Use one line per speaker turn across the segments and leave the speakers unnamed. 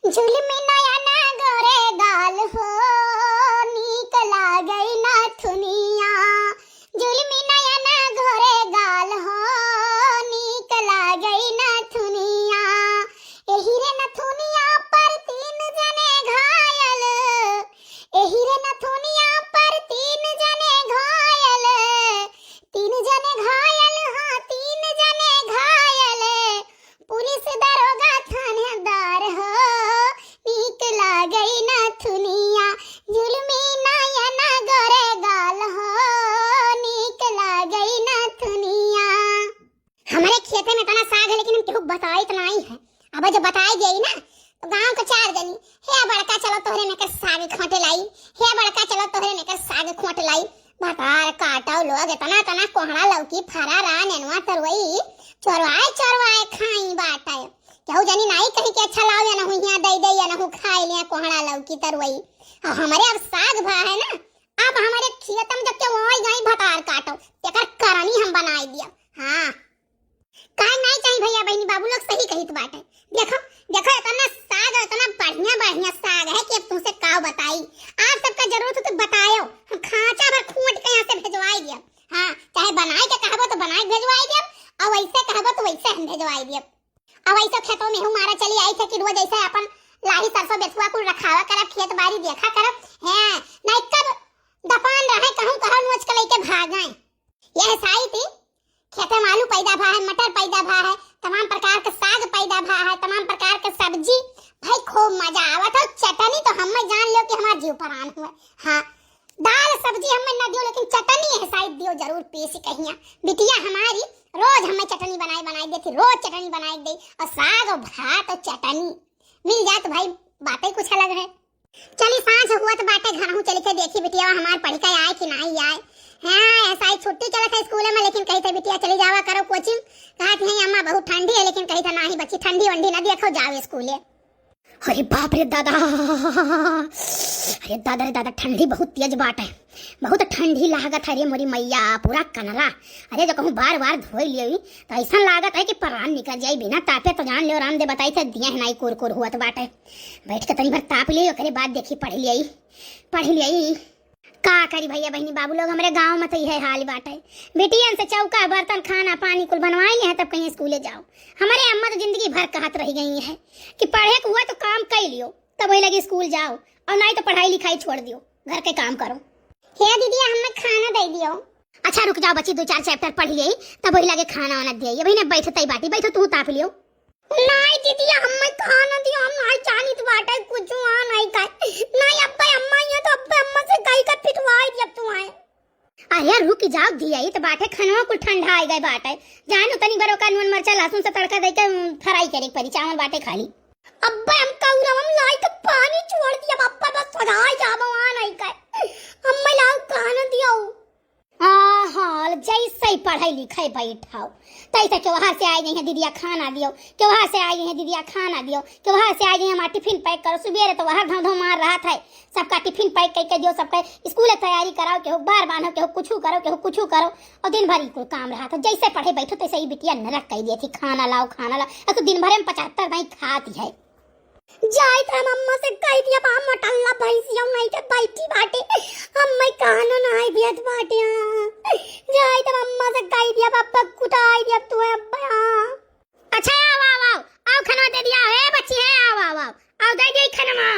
जुल्मी नयन गोरे गाल हो, नीक लागई नथुनिया। जुल्मी नयन गोरे गाल हो, नीक लागई नथुनिया। एही रे नथुनिया पर तीन जने घायल, एही रे नथुनिया पर तीन जने घायल, तीन जने घायल, हाँ तीन जने घायल। पुलिस दरोगा थानेदार हो, नीक लागई नथुनिया। जुल्मी नयन गोरे गाल हो, नीक लागई नथुनिया। हमारे खेते में तना साग है, लेकिन हम केहू बताई तो नहीं है। अब जब बताई गई ना तो गांव के चार जनी, हे बड़का चलो तोहरे में के साग खोटे लाई, हे बड़का चलो तोहरे में के साग खोटे लाई। भतार काटाओ लोग इतना तना कोहड़ा लौकी फरारा नेनुआ तरुई चोरवाए चोरवाए खाई बाटाए। केहू जनी नहीं कहीं के अच्छा लाओ या ना हुइया दे दे या ना खाई ले कोहड़ा लौकी तरुई। और हमारे अब साग भा है ना, अब हमारे खेत में जब के वही गई भतार काटो तेकर करनी हम बनाई दिया। हां काहे नहीं चाहिए भैया बहनी बाबू लोग सही कहित बाटे। देखो देखो इतना साग इतना बढ़िया बढ़िया साग है कि अब तुमसे काव बताई। आप सबका जरूरत हो तो बताओ, हम खांचा भर खूंट के यहाँ से भेजवाई दिया। हाँ चाहे बनाए के कहबो तो बनाए भेजवाई दिया, और वैसे कहबो तो वैसे हम भेजवाई दिया। अब ऐसे खेतों में हमारा चली आई थे कि रोज ऐसे अपन लाही सरसों बेसुआ को रखावा करब, खेत बाड़ी देखा करब। हैं नहीं कब दपान रहे कहूं कहूं नोच के लेके भाग गए। यह साई थी खेते में आलू पैदा भा है, मटर पैदा भा है, तमाम प्रकार के साग पैदा भा है, तमाम प्रकार के सब्जी। भाई खूब मजा आवत हो। चटनी तो हम जान लो कि हमार जीव परान हुए। हाँ दाल सब्जी हमें न दियो, लेकिन चटनी है साइड दियो जरूर पीस कहिया। बिटिया हमारी रोज हमें चटनी बनाई बनाई देती, रोज चटनी बनाई दे। और साग और भात और चटनी मिल जाए तो भाई बातें कुछ अलग है। चली सांझ हुआ तो बातें घर हूँ चली के देखी बिटिया हमार पढ़ के आए कि नहीं आए। हाँ ऐसा ही छुट्टी चला था स्कूल में, लेकिन कही था बिटिया चली जावा करो कोचिंग। कहा नहीं अम्मा बहुत ठंडी है, लेकिन कही था नहीं बच्ची ठंडी वंडी न देखो जाओ स्कूले। अरे बाप रे दादा, अरे दादा रे दादा ठंडी बहुत तेज बाट है, बहुत ठंडी लागत है रे मोरी मैया पूरा कनरा। अरे जो कहूँ बार बार धोई लियो तो ऐसा लागत है कि प्राण निकल जाए बिना तापे। तो जान लियो रामदेव बताई थे दिया है नहीं कोर कोर हुआ तो बाटे बैठ के तनी भर ताप लियो, ओकरे बाद देखी पढ़ लिया का करी भैया बहनी बाबू लोग। हमारे गांव में तो यह हाल बाटे, बेटियन से चौका बर्तन खाना पानी कुल बनवाई है तब कहीं स्कूले जाओ। हमारे अम्मा तो जिंदगी भर कहत रह गई है कि पढ़े को हुआ तो काम कर लियो, तब वही लगे स्कूल जाओ, और नहीं तो पढ़ाई लिखाई छोड़ दियो, घर के काम करो। हे दीदी हमें खाना दे दियो। अच्छा रुक जाओ बच्ची, 2-4 चैप्टर पढ़ लिये तब वही लगे खाना वाना दिए। भाई ना बैठो तई बाटी बैठो, तू ताप लियो। नहीं दीदी हमें खाना दियो, हम नहीं जानी तो बाटा कुछ आ नहीं का नहीं। अब्बा अम्मा ये तो अब्बा अम्मा से कहीं का पिटवाई जब तू आए। अरे रुक जाओ दिया ही तो बाटे खाना कुल ठंडा आ गए बाटे। जानो तनी बरो का नून मरचा लहसुन से तड़का दे के फ्राई करे परी चावल बाटे खाली। अब्बा हम कहूं हम लाई तो पानी छोड़ दिया अब्बा बस सदाई जाबो आ नहीं का अम्मा लाओ खाना दियो। हाल जैसे पढ़ाई लिखाई बैठाओ तैसे के वहां से आए हैं दीदिया खाना दियो, के वहां से आए हैं दीदिया खाना दियो, के वहां से आए हैं हमारा टिफिन पैक करो। सुबह तो वहां धो मार रहा था, सबका टिफिन पैक करके दियो, सबका स्कूल तैयारी कराओ, के हो बार बांधो, के हो कुछ करो और दिन भर को काम रहा था। जैसे पढ़े बैठो तैसे ही बिटिया नरक कह दी थी खाना लाओ। तो दिन भर में 75 नहीं खाती है। जाई था मम्मा से कह दिया बा मटल्ला भैंसिया नहीं के बैठी बाटे अम्मा खाना नहीं दियत बाटे। जाई था मम्मा से कह दिया पापा कुटाई दिया तू अब्बा। अच्छा आओ खाना दे दिया है बच्ची है, आओ दे दे खाना।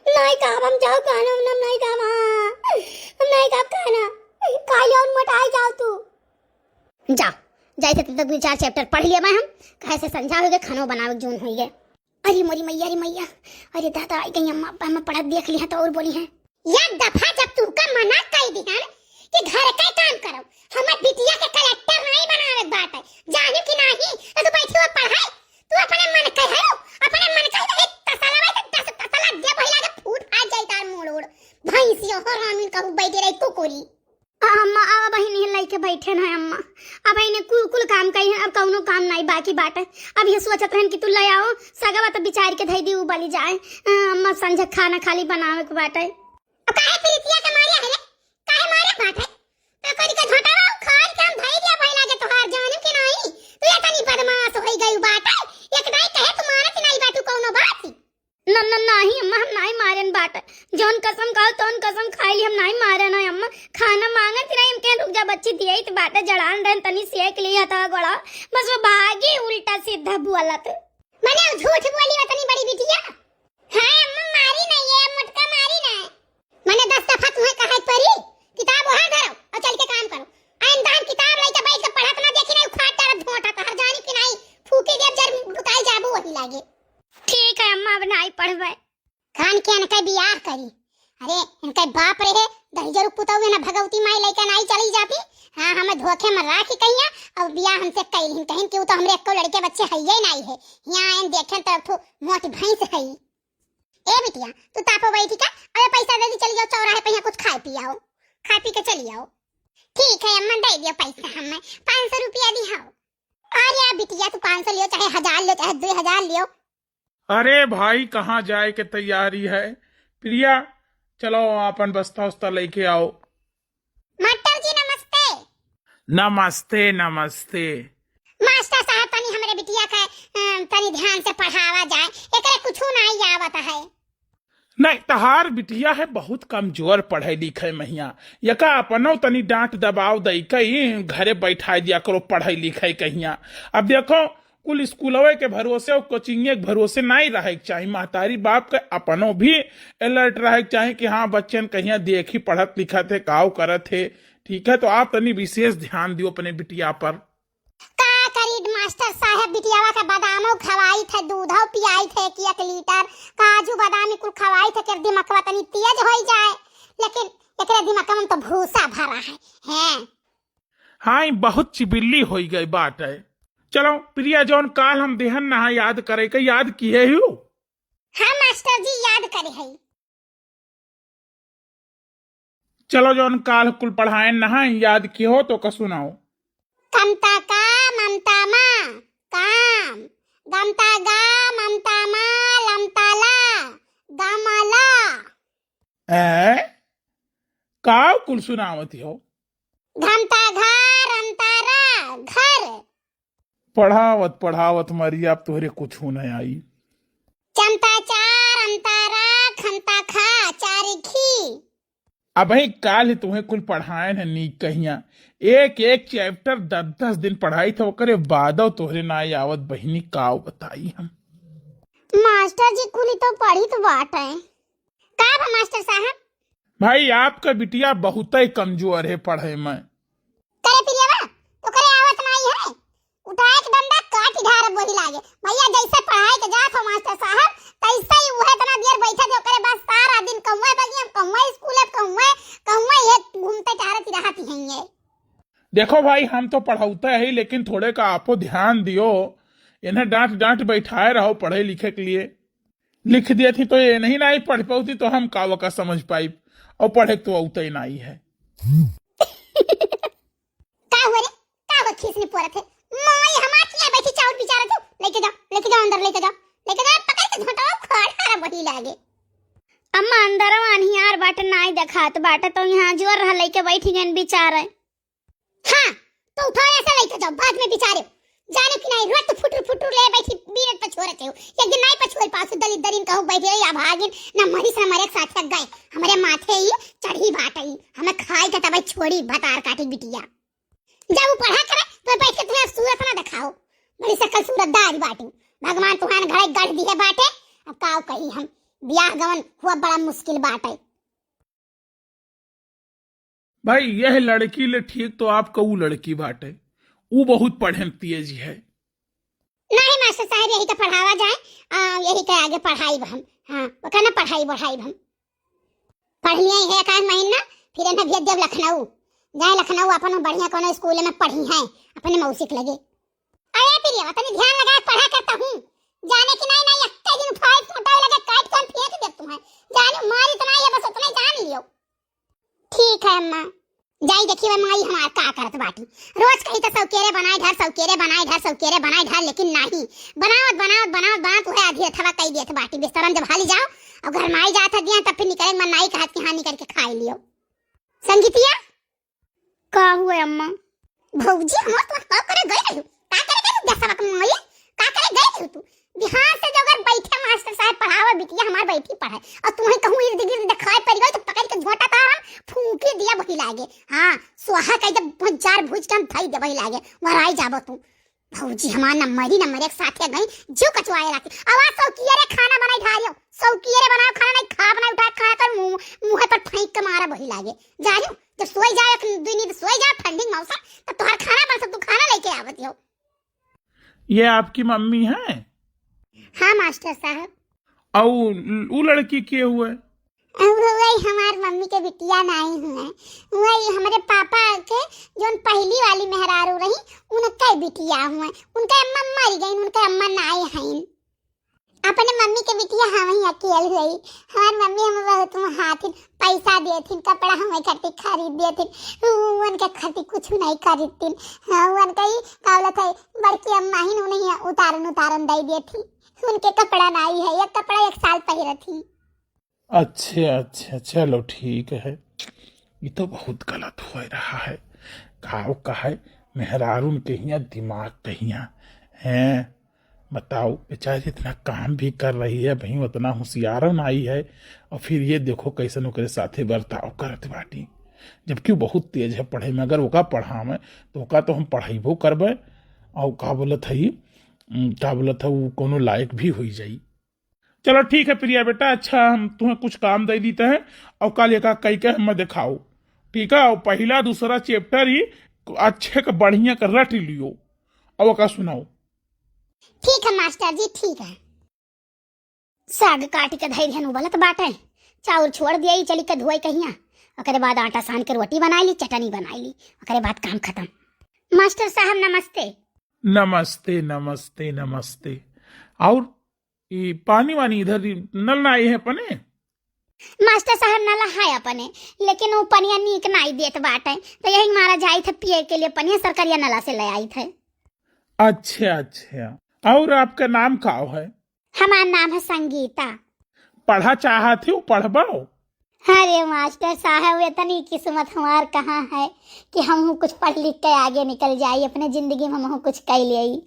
नहीं का हम जाओ खाना नहीं का हम नहीं का खाना काले और मटाई जाओ तू जाओ। जाए थे तक 2-4 चैप्टर पढ़ लिया मैं, हम कैसे समझाओगे खाना बनाओ जोन हुई है। अरे मोरी मैया रे मैया, अरे दादा आई गई अम्मा अब्बा मैं पढ़ा देख लिया तो और बोली है या दफा जब तू का मना कर दी है कि घर का काम करो, हमर बिटिया के कलेक्टर नहीं बनावे बात है जाने कि नहीं। तो तू बैठी हो पढ़ाई, तू अपने मन कह है अपने मन कह है तसला भाई 10 तसला दे भइला के फूट आ जाई तार मोड़ भैंसियो हो रामिन कहू बैठे रही कुकुरी। अम्मा अब बहिनी लाई के बैठे ना अम्मा, अब इने कुल काम कही है, अब कौनो काम नहीं बाकी बाटे। अब ये सोचत रहन कि तू ले आओ सगवा तो बिचार के धई दी उबली जाए। अम्मा संझे खाना खाली बनावे के बाटे। अब काहे प्रीतिया के मारे है रे, काहे मारे बाटे तो करी के झटावा खान के हम धई दिया भइला के तोहार जाने के नहीं। तू या तनी बदमाश होई गई बाटे, एक दाई कहे तुम्हारा कि नहीं बाटू कौनो बात। बाटे। जौन कसम खाओ तौन कसम खाई ली, हम नहीं मारे ना अम्मा। खाना मांगत नहीं के रुक जा बच्ची दिया तो बाटे जड़ान रहन तनी सेक लिया था गोड़ा, बस वो भागी उल्टा सीधा बोलत। मने झूठ बोली वतनी बड़ी बिटिया। हां अम्मा मारी नहीं है, मुटका मारी ना। मने 10 दफा तुम्हें कहा परी किताब वहां धरो और चल के काम करो। आइंदान किताब लेके बैठ के पढ़त ना देखी नहीं, उखाड़ डालत घोटा हर जानी कि नहीं फूके देव जर बुताई जाबू वही लागे। ठीक है अम्मा अब नहीं पढ़बे। खान के इनका बियाह करी, अरे इनका बाप रहे दहिजर पुतौ ना भगवती माई लेके नहीं चली जाती। हां हमें धोखे में राखी कहिया और बियाह हमसे कइल कहीं कि तो हमरे एको लड़के बच्चे हइये नहीं है। यहां इन देखे तो मोटी भैंस है। ए बिटिया तू तापो बैठी का, अरे पैसा दे दी चली जाओ चौराहे पे कुछ खाए पियाओ, खा पी के चली आओ। ठीक है अम्मा दे दियो पैसा, हमें 500 रुपया दिहाओ। अरे बिटिया तू 500 लियो चाहे 1000 लियो चाहे 2000 लियो।
अरे भाई कहाँ जाए के तैयारी है? प्रिया चलो अपन बस्ता उस्ता लेके आओ।
मास्टर जी नमस्ते।
नमस्ते नमस्ते।
मास्टर साहब तनी हमरे बिटिया का तनी ध्यान से पढ़ावा जाए, एकरे कुछू नहीं आवत है।
नहीं तहार बिटिया है बहुत कमजोर पढ़े लिखे महिया, यका अपनो तनी डांट दबाव दई कहीं घरे बैठा दिया करो पढ़े लिखे कहिया। अब देखो कुल स्कूलवे के भरोसे और कोचिंगे के भरोसे नहीं रहे चाहिए। महतारी बाप के अपनो भी अलर्ट रहे चाहिए कि हाँ बच्चन कहिया देखी पढ़त लिखत है काव करत है। ठीक है तो आप तनी विशेष ध्यान दियो अपने बिटिया पर।
का करी मास्टर साहब बिटियावा के बादामो खवाई थे, दूधो पियाई थे कि 1 लीटर, काजू बादाम कुल खवाई थे कि दिमागवा तनी तेज हो जाए, लेकिन एकरे दिमाग में तो भूसा भरा है। हैं
हाँ बहुत चिबिल्ली हो गई बात है। चलो प्रिया जौन काल हम देहन नहा याद करे के याद किए हो।
हाँ मास्टर जी याद करे है।
चलो जौन काल कुल पढ़ाए नहा याद किए हो तो का सुनाओ।
कमता का ममता मा काम, गमता गा ममता मा लमता ला गमला।
का कुल सुनावती हो?
घमता घर रमता रा घर।
पढ़ावत पढ़ावत मरी अब तोहरे कुछ नहीं आई।
चमता चार अंतारा खमता खा चारिखी।
अब भाई काल तुम्हें कुल पढ़ाए है नी कहिया, एक एक चैप्टर 10-10 दिन पढ़ाई था ओकरे बादो तोहरे ना आवत बहिनी काव बताई हम।
मास्टर जी कुली तो पढ़ी तो बात है का बा मास्टर साहब?
भाई आपका बिटिया बहुत ही कमजोर है पढ़े में।
करे पिलेवा तो करे आवत नहीं है, उठाए के डंडा काट ढार बोली लागे। भैया जैसे पढ़ाई के जात हो मास्टर साहब तैसे ही उहे तना देर बैठा दे करे बस सारा दिन कौवे बगिया कौवे स्कूल कौवे ये घूमते टहरती रहती हैं ये।
देखो भाई हम तो पढ़ाते हैं लेकिन थोड़े का आपो ध्यान दियो, इन्हें डांट डांट बैठाए रहो पढ़े लिखे के लिए। लिख दिए थी तो ये नहीं पढ़ पाती तो हम कावा का समझ पाई, और पढ़े तो औते ही नहीं है।
का हुआ रे का वो खीसने पोरत है माई हमार यहाँ बैठी चावल बिचारा तू लेके जाओ अंदर लेके जाओ पकड़ के झटाओ खाड़ा बही लागे। अम्मा अंदर वानियार बाटे नाई देखात बाटे तो यहाँ जोर रह लेके बैठी गन बिचारे। हां तो उठाओ ऐसे लेके जाओ बाद में बिचारे जाने कि नहीं रोट फुटू ले बैठी बीरत पे छोड़ते हो। एक दिन नहीं पछोल पास दलित दरिन कहूं बैठे या भागिन ना मरी से हमारे साथ तक गए हमारे माथे ही चढ़ी बाटई हमें खाई का तब छोड़ी भतार काटी बिटिया। जब पढ़ा करे तो बैठ के तुम्हें सूरत ना दिखाओ, बड़ी सकल सूरत दारी बाटू भगवान तुम्हारे घरे गढ़ दिए बाटे। अब काव कही हम ब्याह गवन हुआ बड़ा मुश्किल बाटे।
भाई यह लड़की ले ठीक तो आपका वो लड़की बाटे वो बहुत पढ़े तेज है।
नहीं मास्टर साहब यही तो पढ़ावा जाए, यही तो आगे पढ़ाई हम। हाँ वो कहना पढ़ाई बढ़ाई हम पढ़ लिए है एक महीना फिर इन्हें भेज देव लखनऊ जाए लखनऊ अपन बढ़िया कोनो स्कूल में पढ़ी है अपने मौसिक लगे। अरे प्रिया तनी ध्यान लगा पढ़ा करता हूँ जाने की नहीं नहीं एक दिन फाइव छोटा लगे काट कर फेंक दे तुम्हें जाने मारी तो नहीं है बस उतना ही जान लियो। ठीक है अम्मा जाई देखिए माई हमार का करत बाटी रोज कही तो सौकेरे बनाए ढर लेकिन नहीं बनावत उहे आधी अथवा कई देत बाटी बिस्तरन जब हाली जाओ और घर माई जात दिया तब फिर निकले मन नहीं कहत कि हां निकल के खाई लियो। संगीतिया का हुए अम्मा? भौजी हम तो का करे गई रही का करे गई दसवा का माई का करे गई तू ध्यान से जो अगर बैठे मास्टर साहब पढ़ावे बिटिया हमार बैठी पढ़े और तुम्हें कहूं इर्द गिर्द दिखाई पड़ गई तो पकड़ के झोटा तार हम फूंके दिया वही लागे। हाँ सुहा कह जब जार भूज के हम धई दे वही लागे वराई जाबो तू। भौजी हमार नंबर एक साथे गई जो कचवाए राती आवाज सौकिया रे खाना बनाई ढारियो सौकिया रे बनाओ खाना नहीं खा बनाई उठा खा कर मुंह पर फेंक के मारा वही लागे जारियो जब सोई जाए दुई नींद सोई जाए ठंडी मौसम तब तोहर खाना बन सब तू खाना लेके आवत हो।
ये आपकी मम्मी है?
हाँ मास्टर साहब।
और वो लड़की के हुए?
वही हमार मम्मी के बिटिया नहीं हुए, वही हमारे पापा के जो पहली वाली मेहरारू रही उनका बिटिया हुए। उनका अम्मा मर गई, उनका अम्मा नहीं है। अपने मम्मी के बिटिया हम ही अकेले हुई। हमारी मम्मी हमें बहुत हाथ पैसा दिए थी, कपड़ा हमें खातिर खरीद दिए थे, उनके खातिर कुछ नहीं खरीदती। हाँ उनका ही कावला था बड़की अम्मा ही उन्हें उतारन दे दिए थी। उनके कपड़ा नहीं है, एक कपड़ा 1 साल पहले थी।
अच्छा चलो ठीक है। ये तो बहुत गलत हो रहा है। का है मेहरारून कहिया दिमाग कहिया हैं। बताओ बेचारी इतना काम भी कर रही है, भाई उतना होशियारन आई है और फिर ये देखो कैसे ओकरे साथे बर्ताव करत बाटी। जबकि बहुत तेज है पढ़े में, अगर ओका पढ़ावे तो ओका तो हम पढ़ाइबो करबे और का बोलत है वो कोनो लायक भी हो जाई। चलो ठीक है प्रिया बेटा, अच्छा हम तुम्हें कुछ काम दे देते हैं और कल एक कई के हमें दिखाओ, ठीक है? और पहला दूसरा चैप्टर ही अच्छे का बढ़िया कर रट लियो और का सुनाओ।
ठीक है मास्टर जी ठीक है। साग काट के धैर्य हनु बोलत बाटे, चाउर छोड़ दिया चली के धोई कहिया, ओकरे बाद आटा सान के रोटी बनाई ली, चटनी बनाई ली, ओकरे बाद काम खत्म। मास्टर साहब नमस्ते।
नमस्ते नमस्ते नमस्ते। और ये पानी वानी इधर नल ना आई है अपने?
मास्टर साहब नला है अपने, लेकिन वो पनिया नीक नहीं देत बाटे, तो यही मारा जाई थे पिए के लिए पनिया सरकारिया नला से ले आई थे।
अच्छा और आपका नाम का है?
हमारा नाम है संगीता।
पढ़ा चाहा थे पढ़बाओ?
अरे मास्टर साहब इतनी किस्मत हमार कहाँ है कि हम कुछ पढ़ लिख के आगे निकल जाये, अपने जिंदगी में हम कुछ कर लिए।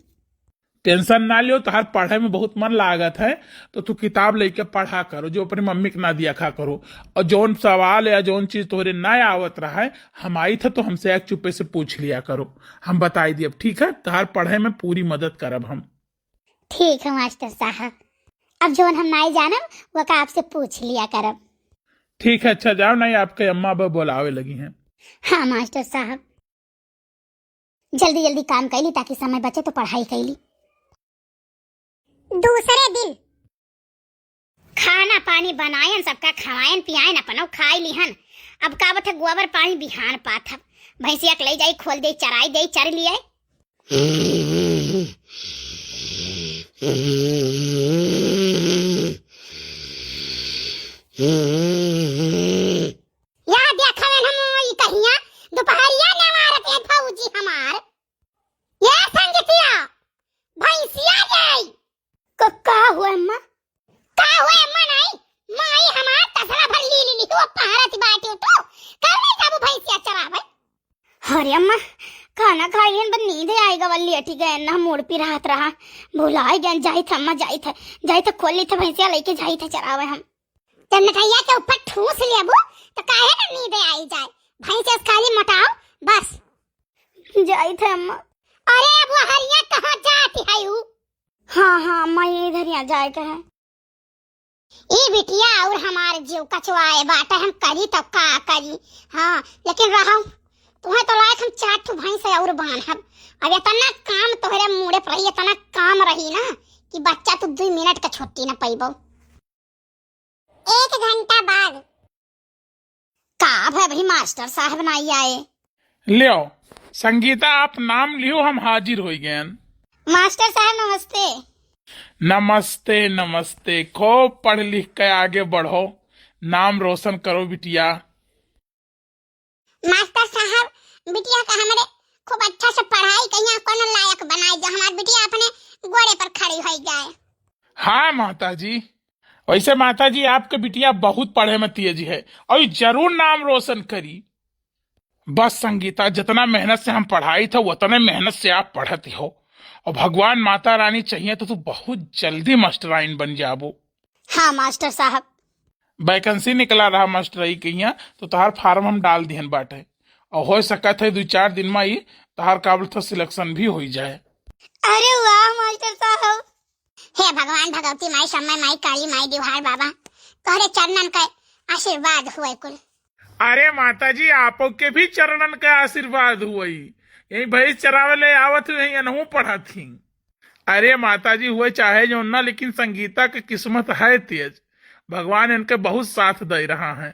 टेंशन ना लियो, तो हर पढ़े में बहुत मन लागत है तो तू किताब लेके पढ़ा करो, जो अपनी मम्मी के ना दिया खा करो। और जौन सवाल या जौन चीज तोहरे ना आवत रहा है हम आई थे तो हमसे एक चुप्पे से पूछ लिया करो, हम बताई दिए। ठीक है? तो हर पढ़े में पूरी मदद करब हम।
ठीक है मास्टर साहब, अब जौन हम नहीं जानब वो का आपसे पूछ लिया करब।
ठीक है, अच्छा जाओ, नहीं आपके अम्मा अब बुलावे लगी हैं।
हाँ मास्टर साहब, जल्दी काम कैली ताकि समय बचे तो पढ़ाई कैली। दूसरे दिन खाना पानी बनायन, सबका खवायन पियायन, अपनो खाई लिहन। अब का बथे गोबर पानी बिहान पाथब, भैंसिया के ले जाई खोल दे चराई दे चर लिए। या देखवन हम ई कहिया दोपहरिया ने मारत है फौजी हमार। ये संगतिया भैंसिया जाई का हुआ अम्मा? का हुआ अम्मा नहीं माई हमार तसला भर ली ली तो पहाड़त बाटी तो कर नहीं जाबो भैंसिया चरावे। अरे अम्मा खाना खाइन बस नींद आएगा वल्ली अटी गए ना मोड़ पे रात रहा भुलाए गए। जाई थे अम्मा जाई थे खोल ली थे भैंसिया लेके जाई थे चरावे हम। जब नठैया के ऊपर ठूस लेबो तो काहे ना नींद आई जाए, भैंसिया खाली मटाओ बस। जाई थे अम्मा। अरे अब वो हरिया कहां जाती है ऊ? हाँ मैं इधर यहाँ जाए के है। ये बिटिया और हमारे जीव कचवाए बाटा हम करी तो का करी। हाँ लेकिन रहो तुम्हें तो लायक हम 4 ठो भैंस और बांधब। अब इतना काम तोहरे मुड़े पर रही, इतना काम रही ना कि बच्चा तो 2 मिनट का छुट्टी ना पाइबो। 1 घंटा बाद का भाई मास्टर साहब नहीं आए।
लियो संगीता आप नाम लियो, हम हाजिर हो गए।
मास्टर साहब नमस्ते।
नमस्ते नमस्ते, खूब पढ़ लिख के आगे बढ़ो, नाम रोशन करो बिटिया।
मास्टर साहब बिटिया का हमारे खूब अच्छा से पढ़ाई कहिया कोनो लायक बनाई, जो हमारी बिटिया अपने गोड़े पर खड़ी हो जाए।
हाँ माताजी, वैसे माताजी आपके बिटिया बहुत पढ़े में तेज है और जरूर नाम रोशन करी। बस संगीता जितना मेहनत से हम पढ़ाई था उतने मेहनत से आप पढ़ती हो और भगवान माता रानी चाहिए तो तू बहुत जल्दी मास्टराइन बन जाबो।
हाँ मास्टर साहब।
वैकेंसी निकला रहा मास्टरई के यहाँ, तो तहार फार्म हम डाल दिहन बाटे, और हो सकत है 2-4 दिन में ही तहार काबिल तो सिलेक्शन भी हो जाए।
अरे वाह मास्टर साहब। हे भगवान भगवती माई समय माई काली माई दिवार बाबा, तोहरे चरणन का आशीर्वाद हुए कुल।
अरे माता जी, आपो के भी चरणन का आशीर्वाद हुई। यही भैंस चरावे ले आवत हुई, अनहू पढ़ा थी। अरे माता जी, हुए चाहे जो ना, लेकिन संगीता की किस्मत है तेज, भगवान इनके बहुत साथ दे रहा है।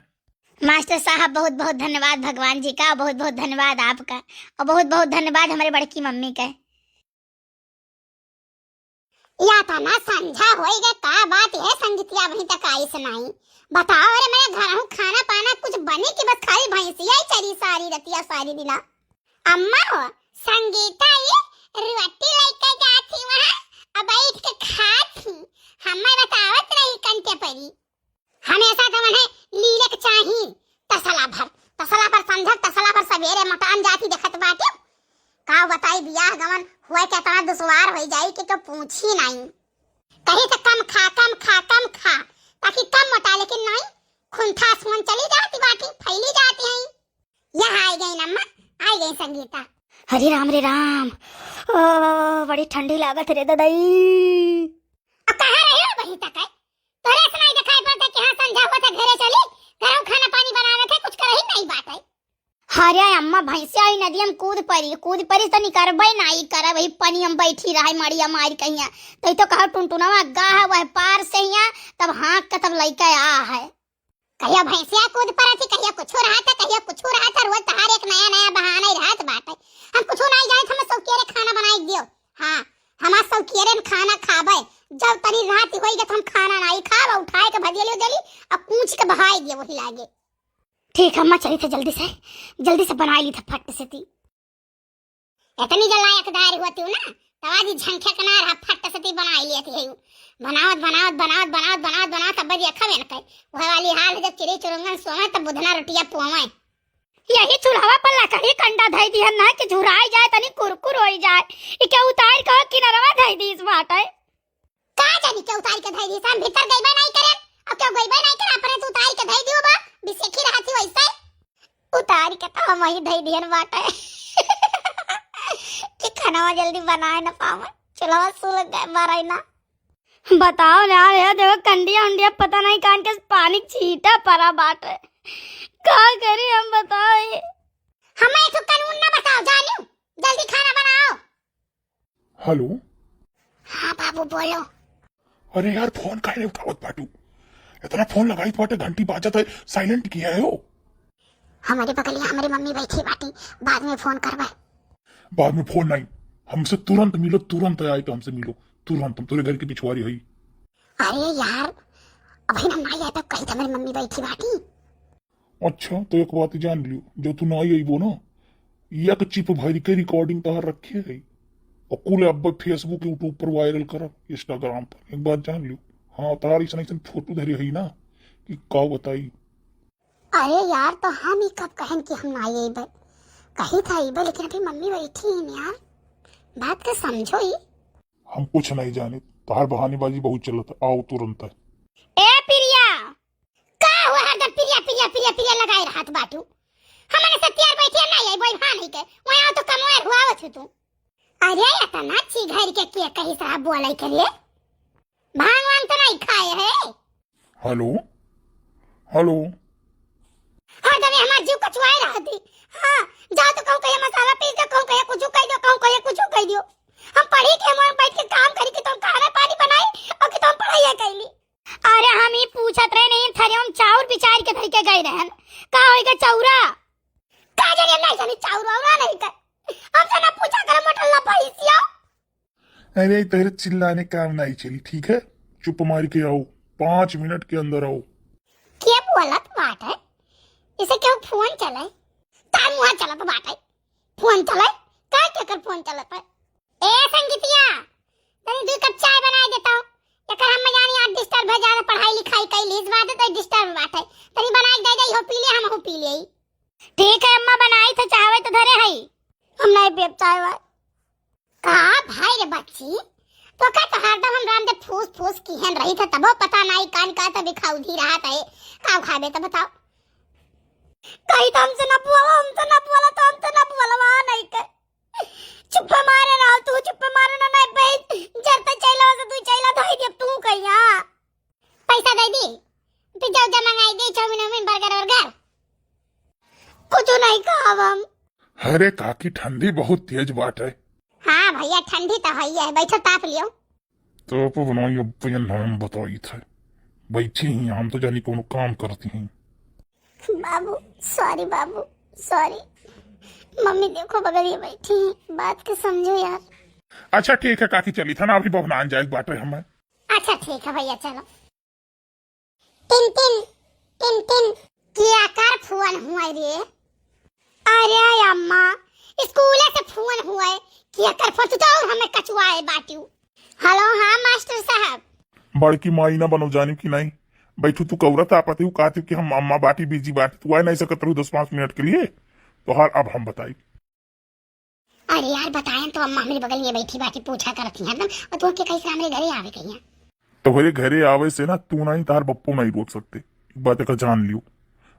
मास्टर साहब बहुत बहुत धन्यवाद भगवान जी का, बहुत बहुत धन्यवाद आपका, और बहुत बहुत धन्यवाद हमारे बड़की मम्मी का। या था ना समझा होएगा का बात है संगीतिया वहीं तक आई सुनाई। बताओ, अरे मैं घर हूँ, खाना पाना कुछ बने कि बस खाली भैंसिया ही चरी सारी रतिया सारी दिना। अम्मा हो संगीता ये रोटी लेकर जाती वहाँ, अब बैठ के खाती, हमें बतावत रही कंटे परी। हमेशा तो उन्हें लीलक चाहिए तसला भर संझक तसला भर सवेरे मकान जाती देखत बाटे। का बताई बियाह गवन हुआ के इतना दुश्वार हो जाई कि तो पूछी नहीं। कहीं तो कम खा ताकि कम मोटा, लेकिन नहीं, खुंथा सुन चली जाती बाटी, फैली जाती हैं। यहाँ आई गई नम्मा, आई गई संगीता। हरे राम, ओ बड़ी ठंडी लागत रे ददाई। अब कहाँ रही हो वहीं तक है? तोरे सुनाई दिखाई पड़ता कि हाँ संझा हुआ था घरे चली, घरों खाना पानी बनाना था, कुछ कर ही नहीं बात है। हरे अम्मा भैंसिया आई नदी में कूद परी तो निकरबे नहीं करे, वही पानी हम बैठी रहे मड़िया मार कहिया, तो कहा टुनटुनवा गा है वह पार से हिया, तब हाँक के तब लइका आ है। कहिया भैंसिया कूद पड़ा थी, कहिया कुछ रहा था, रोज तहार एक नया बहाना ही रहत बात है। हम कुछ नहीं जाए, हमें सौकियरे खाना बनाई दियो। हाँ, हमार सौकियरे में खाना खाबे, जब तनी रात होई तो हम खाना नहीं खाब, उठाए के भजियली जली अब पूछ के बहाई दियो वही लागे। ठीक अम्मा, चली थे जल्दी से बनाई ली था फट से ती। इतनी जलायकदार होती हूँ ना, तवाजी झंखे के नार फट से ती बनाई ली थी। बनावत तब बजी खबे न कई वह वाली हाल जब चिड़ी चुरंगन सोवे तब बुधना रोटियां पोवे। यही चूल्हा पर लकड़ी कंडा धई दी ना कि झुराई जाए तनी कुरकुर होई जाए। ई के उतार के किनारवा धई दी इस बाटे। का जानी के उतार के धई दी, हम भीतर गईबे नहीं करे, अब क्यों गईबे नहीं करे, अपने तो उतार के धई दियो बा, बिसेखी रहती वैसे उतार के तो हम ही धई दियन बाटे। कि खाना जल्दी बनाए न पावे, चूल्हा सुलग गए मारे ना। बताओ ना यार, देखो कंडिया पता नहीं कान के पानी छीटा पड़ा बाटे, का करी हम बताओ। हमें एक कानून ना बताओ, जानियो जल्दी खाना बनाओ।
हेलो।
हाँ बाबू बोलो।
अरे यार, फोन काहे नहीं उठावत बाटू? इतना फोन लगाई बाटे, घंटी बाजत है, साइलेंट किया है हो।
हमारे बगलिया हमारी मम्मी बैठी बाटी, बाद में फोन करवाए।
बाद में फोन नहीं, हमसे तुरंत मिलो, तुरंत आए तो हमसे मिलो तुरंत, हम तेरे घर की पिछवाड़ी हुई।
अरे यार अभी ना नहीं आया तो कहीं तो हमारी मम्मी बैठी बाटी।
अच्छा, तो एक बात जान लियो, जो तू ना आई वो ना, एक चिप भरी के रिकॉर्डिंग तहार रखे है, और कुल अब फेसबुक यूट्यूब पर वायरल कर, इंस्टाग्राम पर। एक बात जान लियो, हाँ तारी सन फोटो धरी है ना कि का बताई।
अरे यार तो हम ही कब कहन कि हम ना आई बे, कहीं था बे, लेकिन अभी मम्मी बैठी है यार, बात का समझो ही।
हम कुछ नहीं जाने, तार बहानेबाजी बहुत चलता, आओ तुरंत है।
ए प्रिया, का हुआ है जब प्रिया लगाई रात बाटू, हमारे साथ यार बैठे नहीं आई बोल हां नहीं के, वहां तो कमवार हुआ हो तू। अरे इतना ची घर के कहीं साहब बोलाई के लिए भांग वांग तो नहीं खाए है।
हेलो।
हाँ जब हमार जीव कचवाए रहा थी। हाँ जाओ तो कहूं कहीं मसाला पीस दो, कहूं कहीं कुछ कह दो, कहूं कहीं कुछ कह दियो। हम पढ़ी के हम बैठ के काम करी कि तुम खाना पानी बनाई और कि तुम पढ़ाई कैली। अरे हम ही पूछत रहे नहीं थरे, हम चाउर बिचार के धर के गए रहन, का होएगा चौरा का जाने नहीं जानी चाउर वाउरा नहीं कर, हमसे ना पूछा कर मटल्ला पैसिया।
अरे तेरे चिल्लाने काम नहीं चली, ठीक है, चुप मार के आओ, 5 मिनट के अंदर आओ।
क्या बोलत बात है, इसे क्यों फोन चलाए, तार मुहा चलत बात है, फोन चलाए का क्या कर फोन चलत है। ए संगीतिया तनी 2 कप चाय बना देता हूं, एकर हम जानी आज डिस्टर्ब है, ज्यादा पढ़ाई लिखाई कैली इस बात तो डिस्टर्ब बात है, तनी बनाई दे दे, हो पी ले, हम हो पी ले। ठीक है अम्मा बनाई तो चाहवे तो धरे है, हम नहीं पीब चाय वा। का भाई रे बच्ची तो का तो हरदम हम राम दे फूस फूस किहन रही थे तबो पता नहीं कान का तभी खाउधी रहा था का खाबे तो बताओ कहीं तो हमसे न बोला तो हमसे न बोलवा नहीं कर चुप मारे रहो तू चुप मारे ना नहीं पे जरता चला तो तू चला धोई दे तू कहिया पैसा दे दी पिज्जा उजा मंगाई दे चाउमीन बर्गर वर्गर कुछ नहीं खाव हम।
अरे काकी ठंडी बहुत तेज बाट है।
हाँ भैया ठंडी तो है बैठो ताप लियो।
तो आप बनाई अब नाम बताई थे बैठी ही हम तो जानी कोनो काम करती हैं।
बाबू सॉरी मम्मी देखो बगल ये बैठी है बात के समझो यार।
अच्छा ठीक है काकी चली था ना अभी बहनान जाए बाटे हमें।
अच्छा ठीक है भैया चलो। टिन टिन टिन टिन क्या कर फोन हुआ रे। अरे अम्मा स्कूल से फोन हुआ है क्या कर फोन तो हमें कचुआए बाटू। हेलो हाँ मास्टर साहब।
बड़की माई ना बनो जानी की नहीं बैठू तू कौरत आपती हूँ कहती कि हम अम्मा बाटी बीजी बाटी तू आ नहीं सकत रहू 10-5 मिनट के लिए तो हर अब हम बताई।
अरे यार बताएं तो अम्मा मेरे बगल में बैठी बाटी पूछा करती हैं और तू के कैसे हमारे घरे आवे कहिया।
तो मेरे घरे आवे से ना तू नहीं तार बप्पू नहीं रोक सकते एक बात का जान लियो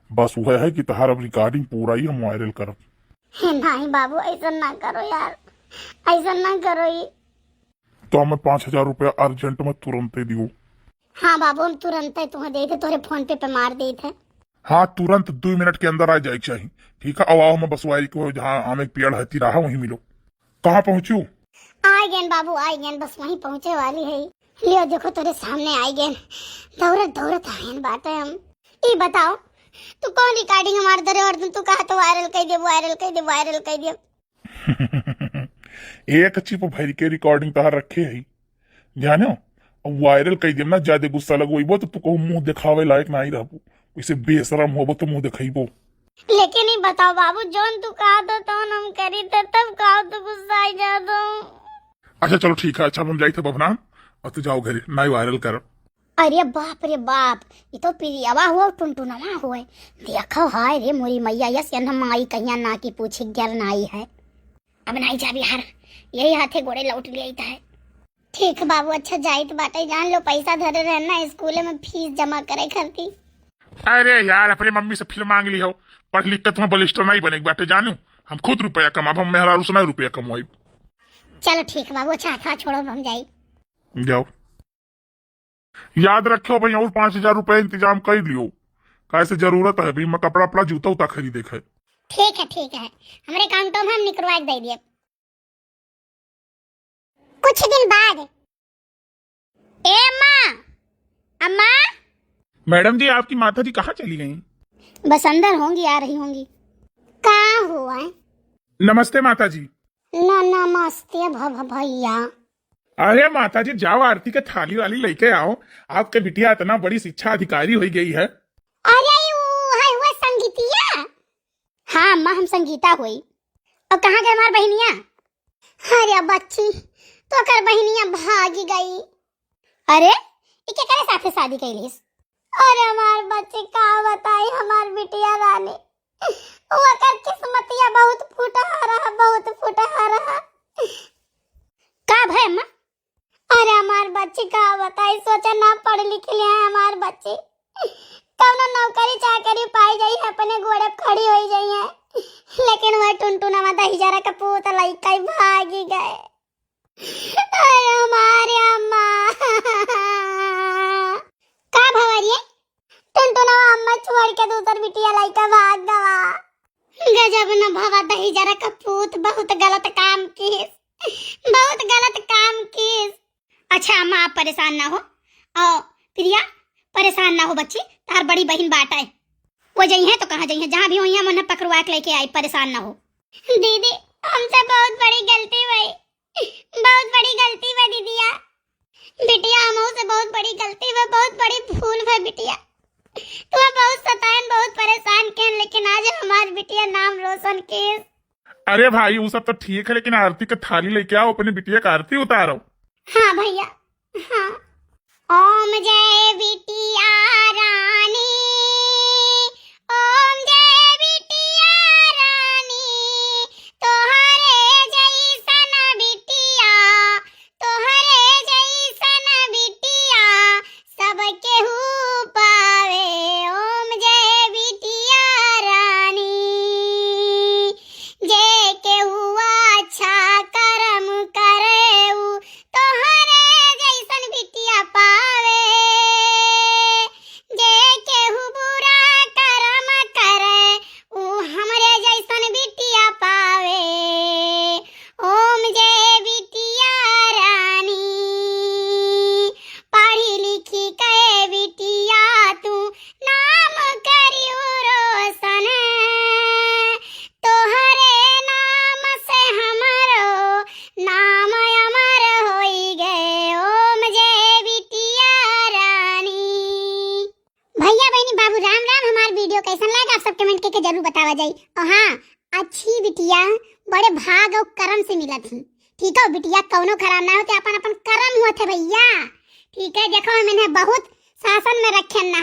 बस वह है कि तहार अब रिकॉर्डिंग पूरा ही हम वायरल करब।
नहीं बाबू ऐसा ना करो यार ऐसा ना करो ये।
तो हमें 5,000 रुपया अर्जेंट में तुरंत दियो।
हाँ बाबू हम तुरंत तुम्हें दे थे तोरे फोन पे मार दिए थे।
हाँ तुरंत 2 मिनट के अंदर आ जाए चाहिए ठीक है। अब हम बसवाई को जहाँ हम एक पेड़ हती रहा वहीं मिलो। कहाँ पहुँचू?
आई गए बाबू आई गए बस वहीं पहुँचे वाली है। लियो देखो तेरे सामने आई गए दौड़त आए बाटे हम। ये बताओ तू कौन रिकॉर्डिंग हमारे दरे और तू कहा तो वायरल कर दे।
एक चिप भर के रिकॉर्डिंग तहार रखे है जानो वायरल कर देम ना ज्यादा गुस्सा लगो तो तू कहू मुंह दिखावे लायक नहीं रहबू वैसे बेशरम होबो तो मुंह दिखाइबो।
लेकिन ये बताओ बाबू जोन तू कहा तो हम करी थे तब कहा तो गुस्सा आई जा दो।
अच्छा चलो ठीक है। अच्छा हम जाई थे बबनान और तू जाओ घरे नहीं वायरल कर।
अरे बाप ये तो पिरियावा हुआ टुनटुनवा हुआ देखो हाय रे मोरी मैया यस हम आई कहिया ना की पूछी गैर नाई है अब नहीं जा बिहार यही हाथे गोड़े लौट लिया है। ठीक बाबू अच्छा जाइत बाटे जान लो पैसा धरे रहना स्कूल में फीस जमा करे खाती।
अरे यार अपने मम्मी से फिर मांग ली हो पढ़ लिख कर तुम्हें बलिस्टर नहीं बने बाटे जानू हम खुद रुपया कमाब हम मेहरा उसना रुपया कमाई।
चलो ठीक बाबू अच्छा था छोड़ो हम जाई
जाओ याद रखो भाई और 5,000 रुपया इंतजाम कर लियो कैसे जरूरत है भाई मैं कपड़ा अपना जूता उता खरीदे है।
ठीक है हमारे अकाउंटों में हम निकलवा दे दिए। कुछ दिन बाद ए अम्मा
मैडम जी आपकी माता जी कहाँ चली गई?
बस अंदर होंगी आ रही होंगी। कहाँ हुआ है?
नमस्ते माता जी।
नमस्ते भैया।
अरे माता जी जाओ आरती के थाली वाली लेके आओ आपके बिटिया इतना बड़ी शिक्षा अधिकारी हो गई है।
अरे वो है हुआ संगीतिया। हाँ अम्मा हम संगीता हुई। और कहाँ गए हमार बहनिया? अरे बच्ची तो कर बहनिया भागी गई। अरे ये क्या करे साथे शादी कैलिस? अरे हमार बच्ची का बताई हमार बिटिया रानी वो कर किस्मतिया बहुत फूटा रहा। का भाई अम्मा? अरे हमार बच्ची का बताई सोचा ना पढ़ लिख लिया है हमार बच्ची कौनो नौकरी चाकरी पाई जाई है अपने घोड़े खड़ी हो जाई है लेकिन वह टुनटुनवा दहिजरा का पूत लइका भागी गए। अरे हमारे अम्मा का भवरिए टुनटुनवा अम्मा छोड़ के दूसर बिटिया लइका भाग गवा। गजब न भवा दहिजरा का पूत बहुत गलत काम किस। अच्छा अम्मा आप परेशान ना हो और प्रिया परेशान ना हो बच्ची तार बड़ी बहन बाटा है वो जई है तो कहाँ जई है जहाँ भी हुई है मन पकड़वा के लेके आई परेशान ना हो। दीदी हमसे बहुत बड़ी गलती हुई दीदिया बिटिया हमों से बहुत बड़ी गलती हुई बहुत बड़ी भूल हुई बिटिया तुम्हें बहुत सतायन बहुत परेशान किया लेकिन आज हमारी बिटिया नाम रोशन की।
अरे भाई वो सब तो ठीक है लेकिन आरती का थाली लेके आओ अपनी बिटिया का आरती उतारो।
हाँ भैया हाँ। ओम जय बिटिया रानी ओम जय बिटिया रानी तोहरे जैसन बिटिया कैसन लगा आप सब कमेंट करके जरूर बतावा जाई। और हाँ, अच्छी बिटिया बड़े भाग और कर्म से मिला थी। ठीक है बिटिया, कौनो खराब ना होते, अपन अपन कर्म हुआ थे भैया। ठीक है, देखो मैंने बहुत शासन में रखे ना,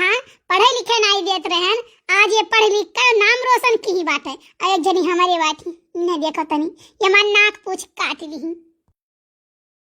पढ़े लिखे नहीं देते रहन, आज ये पढ़ लिख कर नाम रोशन की ही बात है। एक जनी हमारे बात ही इन्हें देखो तनी, ये मन नाक पूछ काट ली।